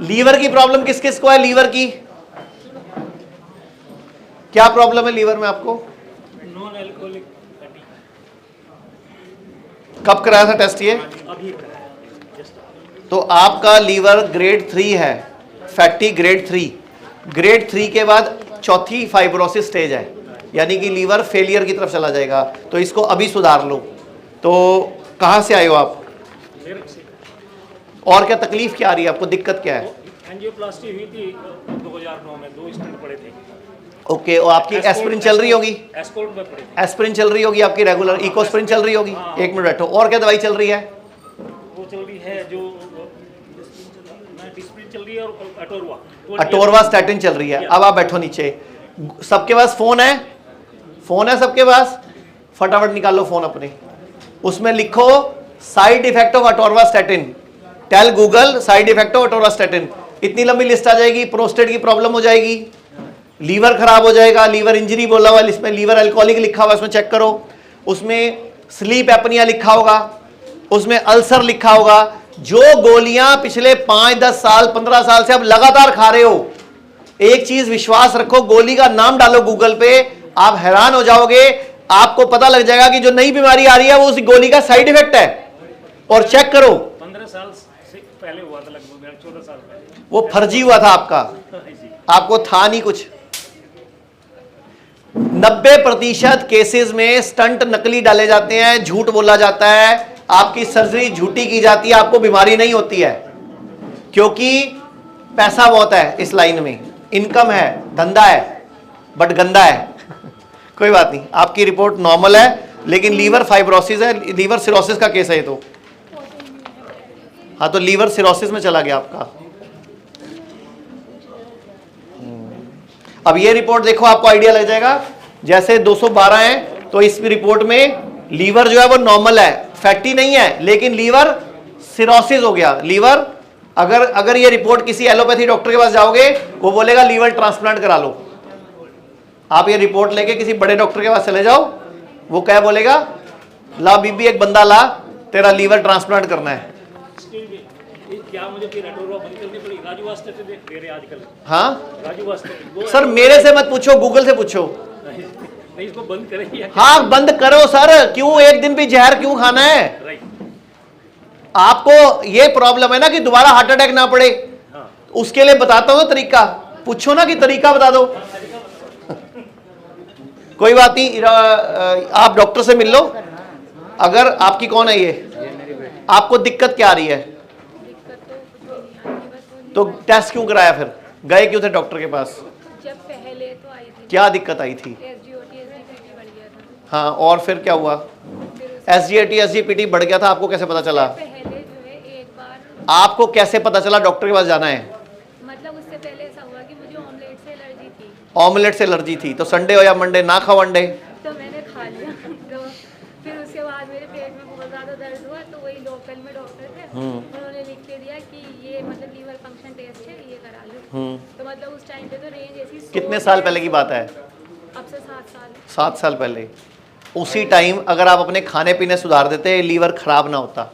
Liver की problem किस किस को है? लीवर की क्या प्रॉब्लम है लीवर में आपको? Non alcoholic fatty. कब कराया था टेस्ट ये? अभी कराया जस्ट। तो आपका लीवर ग्रेड 3 है, फैटी ग्रेड 3। ग्रेड 3 के बाद चौथी फाइब्रोसिस स्टेज है, यानी कि लीवर फेलियर की तरफ चला जाएगा। तो इसको अभी सुधार लो। तो कहाँ से आए हो आप? मेरठ से। और क्या तकलीफ क्या आ रही है आपको? दिक्कत क्या है? एंजियोप्लास्टी हुई थी 2009 में, 2 स्टेंट पड़े थे। ओके, और आपकी एस्पिरिन चल रही होगी? एस्कोर्ट में पड़े थे। एस्पिरिन चल रही होगी आपकी रेगुलर, इकोस्पिरिन चल रही होगी। एक मिनट बैठो। और क्या दवाई चल रही है? वो चल रही है जो डिस्प्रिन चल रही है, और अटोरवा अटोरवा स्टैटिन चल रही है। अब आप बैठो नीचे। सबके पास फोन है? फोन है सबके पास? फटाफट निकालो फोन अपने, उसमें लिखो side effect of atorvastatin. Tell Google side effect of atorvastatin. इतनी लंबी लिस्ट आ जाएगी। प्रोस्टेट की प्रॉब्लम हो जाएगी, लीवर खराब हो जाएगा, लीवर इंजरी बोला हुआ, इसमें लीवर अल्कोहलिक लिखा हुआ, इसमें चेक करो। उसमें स्लीप एपनिया लिखा होगा, उसमें अल्सर लिखा होगा। जो गोलियां पिछले 5, 10 साल, 15 साल से आप लगातार खा रहे हो, एक चीज विश्वास रखो, गोली का नाम डालो गूगल पे, आप हैरान हो जाओगे। आपको पता लग जाएगा कि जो नई बीमारी आ रही है वो उस गोली का साइड इफेक्ट है। और चेक करो, 15 साल से पहले हुआ था, लगभग 14 साल पहले। वो फर्जी हुआ था आपका, आपको था नहीं कुछ। 90% केसेस में स्टंट नकली डाले जाते हैं, झूठ बोला जाता है, आपकी सर्जरी झूठी की जाती है, आपको बीमारी नहीं होती है। क्योंकि पैसा बहुत है इस लाइन में, इनकम है, धंधा है, बट गंदा है। कोई बात नहीं, आपकी रिपोर्ट नॉर्मल है, लेकिन लीवर फाइब्रोसिस है, लीवर सिरोसिस का केस है ये तो। हाँ, तो लीवर सिरोसिस में चला गया आपका। अब ये रिपोर्ट देखो, आपको आइडिया लग जाएगा। जैसे 212 है, तो इस रिपोर्ट में लीवर जो है वो नॉर्मल है, फैटी नहीं है, लेकिन लीवर सिरोसिस हो गया। लीवर अगर ये रिपोर्ट किसी एलोपैथी डॉक्टर के पास जाओगे, वो बोलेगा लीवर ट्रांसप्लांट करा लो। आप ये रिपोर्ट लेके किसी बड़े डॉक्टर के पास चले जाओ, वो क्या बोलेगा? ला बीबी, एक बंदा ला, तेरा लीवर ट्रांसप्लांट करना है। क्या मुझे फिर अटोरवा बंद करनी पड़ी? राजू वास्ते से दे रहे आजकल। हाँ राजू वास्ते सर, मेरे से मत पूछो, गूगल से पूछो। नहीं, इसको बंद करें। हाँ, बंद करो सर। क्यों एक दिन भी जहर क्यों खाना है? राइट। आपको ये प्रॉब्लम है ना कि दोबारा हार्ट अटैक ना पड़े। हाँ। उसके लिए बताता हूँ तरीका। पूछो ना कि तरीका बता दो। कोई बात नहीं, आप डॉक्टर से मिल लो। अगर आपकी कौन है ये? आपको दिक्कत क्या आ रही है? तो टेस्ट क्यों कराया फिर? गए क्यों थे डॉक्टर के पास? जब पहले तो आई थी। क्या दिक्कत आई थी? SGOT SGPT बढ़ गया था। हाँ, और फिर क्या हुआ? SGAT SGPT बढ़ गया था, आपको कैसे पता चला? पहले जो है एक बार। आपको कैसे पता चला डॉक्टर के पास जाना है? मतलब उससे पहले ऐसा हुआ कि मुझे ऑमलेट से एलर्जी थी। ऑमलेट से एलर्जी थी, तो संडे हो या मंडे ना खाओ अंडे। तो मैंने खा लिया। तो फिर उसके बाद मेरे पेट में बहुत ज़्यादा दर्द हुआ, तो वही लोकल में डॉक्टर थे, उन्होंने लिख के दिया कि ये मतलब लीवर फंक्शन टेस्ट है, ये करा लो। तो मतलब उस टाइम पे तो रेंज ऐसी। कितने साल पहले की बात है? अब से 7 साल। 7 साल पहले। उसी टाइम अगर आप अपने खाने पीने सुधार देते, लीवर खराब ना होता।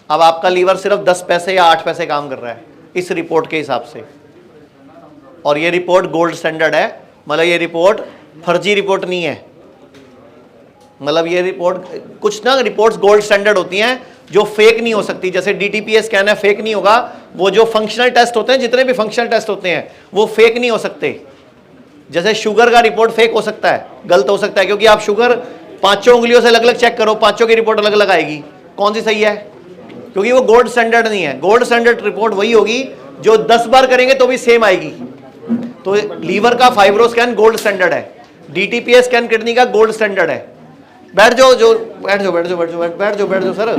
अब आपका लीवर सिर्फ 10 पैसे या 8 पैसे काम कर रहा है इस रिपोर्ट के हिसाब से। और ये रिपोर्ट गोल्ड स्टैंडर्ड है, मतलब ये रिपोर्ट फर्जी रिपोर्ट नहीं है। मतलब ये रिपोर्ट, कुछ ना रिपोर्ट्स गोल्ड स्टैंडर्ड होती हैं जो फेक नहीं हो सकती। जैसे DTPA स्कैन है, फेक नहीं होगा। वो जो फंक्शनल टेस्ट होते हैं, जितने भी फंक्शनल टेस्ट होते हैं, वो फेक नहीं हो सकते। जैसे शुगर का रिपोर्ट फेक हो सकता है, गलत हो सकता है, क्योंकि आप शुगर 5 उंगलियों से अलग अलग चेक करो, 5 की रिपोर्ट अलग अलग आएगी। कौन सी सही है? क्योंकि वो गोल्ड स्टैंडर्ड नहीं है। गोल्ड स्टैंडर्ड रिपोर्ट वही होगी जो 10 बार करेंगे तो भी सेम आएगी। तो लीवर का फाइब्रो स्कैन गोल्ड स्टैंडर्ड है, DTPA स्कैन किडनी का गोल्ड स्टैंडर्ड है। बैठ जाओ बैठ जाओ सर।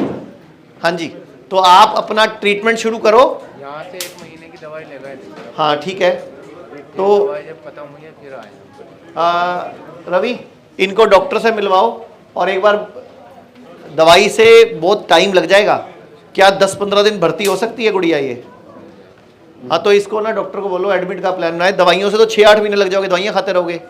हाँ जी, तो आप अपना ट्रीटमेंट शुरू करो। यहाँ से 1 महीने की दवाई लगाई थी। हाँ ठीक है, तो दवाई जब खत्म हुई है फिर आया। रवि, इनको डॉक्टर से मिलवाओ और एक बार, दवाई से बहुत टाइम लग जाएगा। क्या 10-15 दिन भर्ती हो सकती है गुड़िया ये? हाँ, तो इसको ना डॉक्टर को बोलो एडमिट का प्लान बनाए। दवाइयों से तो 6-8 महीने लग जाओगे, दवाइयाँ खाते रहोगे।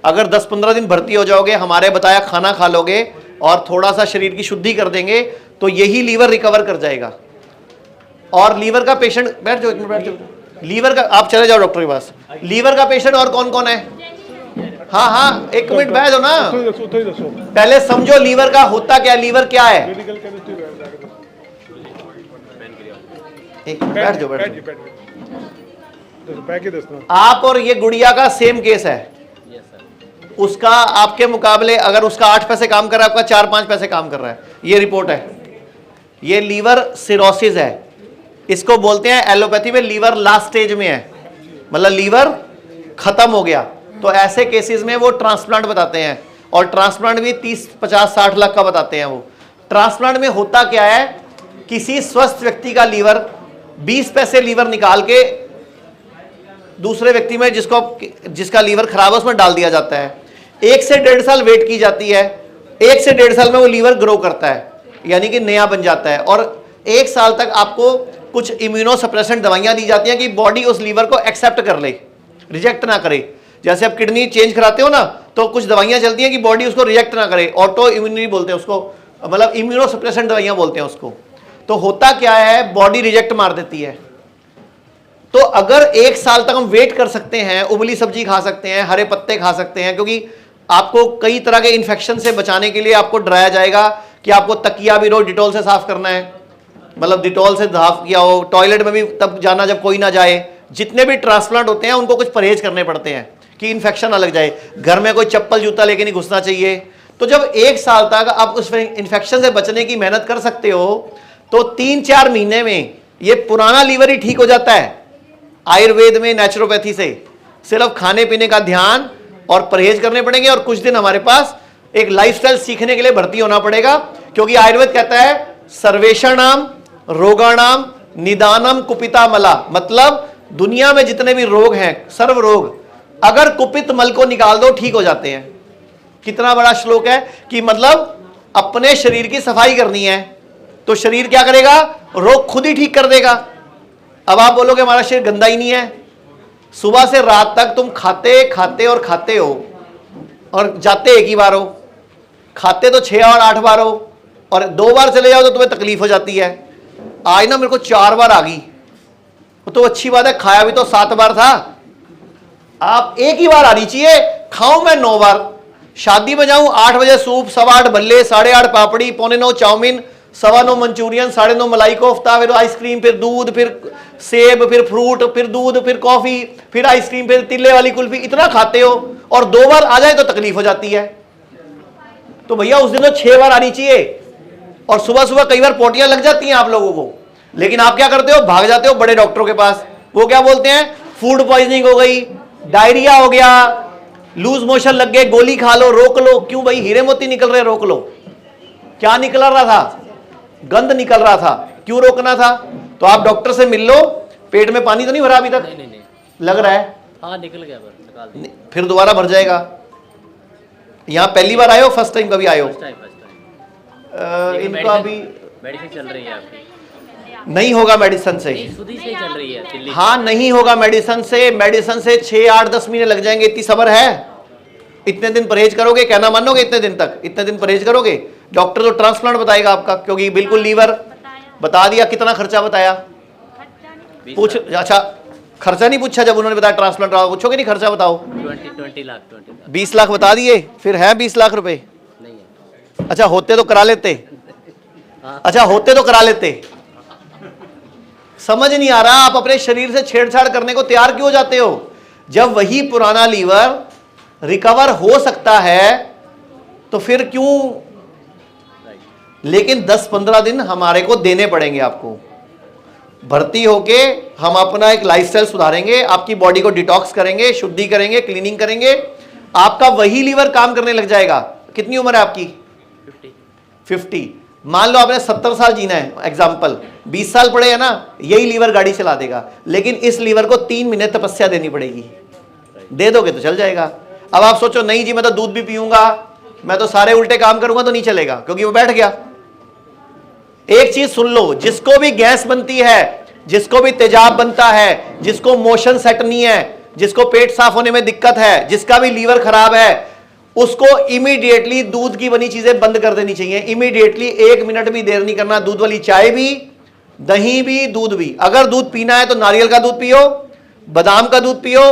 अगर 10-15 दिन भर्ती हो जाओगे, हमारे बताया खाना खा लोगे और थोड़ा सा शरीर की शुद्धि कर देंगे, तो यही लीवर रिकवर कर जाएगा। और लीवर का पेशेंट, बैठ जाओ, एक मिनट बैठ जाओ। लीवर का, आप चले जाओ डॉक्टर के पास। लीवर का पेशेंट और कौन कौन है? हाँ हाँ, एक मिनट बैठ जाओ ना, पहले समझो लीवर का होता क्या, लीवर क्या है। एक बैठ जाओ, बैठ जाओ। आप और ये गुड़िया का सेम केस है। उसका आपके मुकाबले अगर उसका 8 पैसे काम कर रहा है, आपका 4-5 पैसे काम कर रहा है। ये रिपोर्ट है। ये लीवर सिरोसिस है, इसको बोलते हैं एलोपैथी में लीवर लास्ट स्टेज में है, मतलब लीवर खत्म हो गया। तो ऐसे केसेस में वो ट्रांसप्लांट बताते हैं, और ट्रांसप्लांट भी 30-50-60 लाख का बताते हैं। वो ट्रांसप्लांट में होता क्या है, किसी स्वस्थ व्यक्ति का लीवर 20 पैसे लीवर निकाल के दूसरे व्यक्ति में जिसका लीवर खराब है उसमें डाल दिया जाता है। 1 से 1.5 साल वेट की जाती है। 1 से 1.5 साल में वो लीवर ग्रो करता है, यानी कि नया बन जाता है। और 1 साल तक आपको कुछ इम्यूनोसप्रेसेंट दवाइयां दी जाती हैं कि बॉडी उस लीवर को एक्सेप्ट कर ले, रिजेक्ट ना करे। जैसे आप किडनी चेंज कराते हो ना, तो कुछ दवाइयां चलती हैं कि बॉडी उसको रिजेक्ट ना करे, ऑटो इम्यूनिटी बोलते हैं उसको, मतलब इम्यूनोसप्रेसेंट दवाइयां बोलते हैं उसको। तो होता क्या है, बॉडी रिजेक्ट मार देती है। तो अगर 1 साल तक हम वेट कर सकते हैं, उबली सब्जी खा सकते हैं, हरे पत्ते खा सकते हैं, क्योंकि आपको कई तरह के इन्फेक्शन से बचाने के लिए आपको डराया जाएगा कि आपको तकिया भी रोज डिटॉल से साफ करना है, मतलब डिटॉल से साफ किया हो। टॉयलेट में भी तब जाना जब कोई ना जाए। जितने भी ट्रांसप्लांट होते हैं उनको कुछ परहेज करने पड़ते हैं कि इन्फेक्शन ना लग जाए। घर में कोई चप्पल जूता लेके नहीं घुसना चाहिए। तो जब 1 साल तक आप उस इन्फेक्शन से बचने की मेहनत कर सकते हो, तो 3-4 महीने में ये पुराना लीवर ही ठीक हो जाता है। आयुर्वेद में, नेचुरोपैथी से सिर्फ खाने पीने का ध्यान और परहेज करने पड़ेंगे, और कुछ दिन हमारे पास एक लाइफस्टाइल सीखने के लिए भर्ती होना पड़ेगा, क्योंकि आयुर्वेद कहता है सर्वेषाणाम रोगाणाम निदानम कुपिता मला, मतलब दुनिया में जितने भी रोग हैं, सर्व रोग, अगर कुपित मल को निकाल दो ठीक हो जाते हैं। कितना बड़ा श्लोक है कि मतलब अपने शरीर की सफाई करनी है तो शरीर क्या करेगा, रोग खुद ही ठीक कर देगा। अब आप बोलोगे हमारा शरीर गंदा ही नहीं है, सुबह से रात तक तुम खाते खाते और खाते हो, और जाते एक ही बार हो, खाते तो 6 और 8 बार हो, और 2 बार चले जाओ तो तुम्हें तकलीफ हो जाती है। आज ना मेरे को 4 बार आ गई, तो अच्छी बात है, खाया भी तो 7 बार था। आप एक ही बार आनी चाहिए। खाऊं मैं 9 बार, शादी में जाऊं 8 बजे सूप, 8:15 भल्ले, 8:30 पापड़ी, 8:45 चाउमीन, 9:15 मंचूरियन, 9:30 मलाई कोफ्ता, फिर आइसक्रीम, फिर दूध, फिर सेब, फिर फ्रूट, फिर दूध, फिर कॉफी, फिर आइसक्रीम, फिर तिल्ले वाली कुल्फी, इतना खाते हो, और 2 बार आ जाए तो तकलीफ हो जाती है। तो भैया उस दिन तो 6 बार आनी चाहिए। और सुबह सुबह कई बार पोटियां लग जाती हैं आप लोगों को, लेकिन आप क्या करते हो, भाग जाते हो बड़े डॉक्टरों के पास। वो क्या बोलते हैं, फूड पॉइजनिंग हो गई, डायरिया हो गया, लूज मोशन लग गए, गोली खा लो, रोक लो। क्यों भाई, हीरे मोती निकल रहे, रोक लो। क्या निकल रहा था, गंध निकल रहा था, क्यों रोकना था? तो आप डॉक्टर से मिल लो। पेट में पानी तो नहीं भरा अभी तक? नहीं लग रहा है, हाँ निकल गया, निकाल दिया। फिर दोबारा भर जाएगा। यहाँ पहली बार आए हो, फर्स्ट टाइम कभी आए हो? फर्स्ट टाइम इनका भी मेडिसिन चल रही है आपकी? नहीं होगा मेडिसिन से, खुद ही से चल रही है दिल्ली। हाँ नहीं होगा मेडिसिन से। मेडिसिन से 6-8-10 महीने लग जाएंगे। इतनी सब्र है? इतने दिन परहेज करोगे, कहना मानोगे? इतने दिन तक, इतने दिन परहेज करोगे? डॉक्टर तो ट्रांसप्लांट बताएगा आपका, क्योंकि बिल्कुल लीवर बता दिया। कितना खर्चा बताया? पूछ, अच्छा खर्चा नहीं पूछा जब उन्होंने बताया ट्रांसप्लांट? पूछोगे नहीं खर्चा बताओ? 20 लाख 20 लाख बता दिए। फिर है 20 लाख रुपए? नहीं है। अच्छा होते तो करा लेते, अच्छा होते तो करा लेते। समझ नहीं आ रहा, आप अपने शरीर से छेड़छाड़ करने को तैयार क्यों हो जाते हो? जब वही पुराना लीवर रिकवर हो सकता है तो फिर क्यों? लेकिन 10-15 दिन हमारे को देने पड़ेंगे आपको। भर्ती होके हम अपना एक लाइफस्टाइल सुधारेंगे, आपकी बॉडी को डिटॉक्स करेंगे, शुद्धि करेंगे, क्लीनिंग करेंगे, आपका वही लीवर काम करने लग जाएगा। कितनी उम्र है आपकी? 50। मान लो आपने 70 साल जीना है, एग्जाम्पल 20 साल पड़े है ना, यही लीवर गाड़ी चला देगा। लेकिन इस लीवर को 3 महीने तपस्या देनी पड़ेगी। दे दोगे तो चल जाएगा। अब आप सोचो नहीं जी मैं तो दूध भी पीऊंगा, मैं तो सारे उल्टे काम करूंगा, तो नहीं चलेगा, क्योंकि वो बैठ गया। एक चीज सुन लो, जिसको भी गैस बनती है, जिसको भी तेजाब बनता है, जिसको मोशन सेट नहीं है, जिसको पेट साफ होने में दिक्कत है, जिसका भी लीवर खराब है, उसको इमीडिएटली दूध की बनी चीजें बंद कर देनी चाहिए। इमीडिएटली 1 मिनट भी देर नहीं करना। दूध वाली चाय भी, दही भी दूध भी। अगर दूध पीना है तो नारियल का दूध पियो, बादाम का दूध पियो,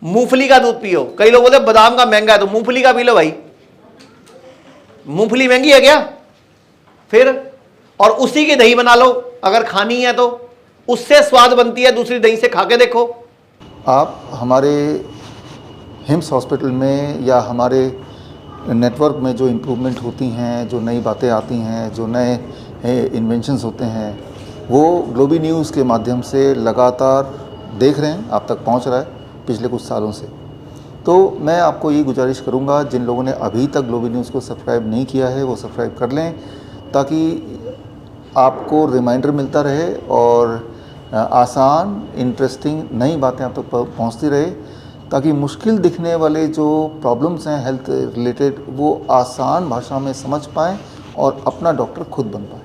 मूंगफली का दूध पियो। कई लोग बोलते बादाम का महंगा है तो मूंगफली का पी लो भाई। मूंगफली महंगी है क्या फिर? और उसी की दही बना लो अगर खानी है तो, उससे स्वाद बनती है दूसरी दही से, खा के देखो। आप हमारे हिम्स हॉस्पिटल में या हमारे नेटवर्क में जो इम्प्रूवमेंट होती हैं, जो नई बातें आती हैं, जो नए इन्वेंशंस होते हैं, वो ग्लोबी न्यूज़ के माध्यम से लगातार देख रहे हैं, आप तक पहुंच रहा है पिछले कुछ सालों से। तो मैं आपको ये गुजारिश करूंगा, जिन लोगों ने अभी तक ग्लोबी न्यूज़ को सब्सक्राइब नहीं किया है वो सब्सक्राइब कर लें, ताकि आपको रिमाइंडर मिलता रहे और आसान इंटरेस्टिंग नई बातें आप तक पहुंचती रहे, ताकि मुश्किल दिखने वाले जो प्रॉब्लम्स हैं हेल्थ रिलेटेड वो आसान भाषा में समझ पाएँ और अपना डॉक्टर खुद बन पाएँ।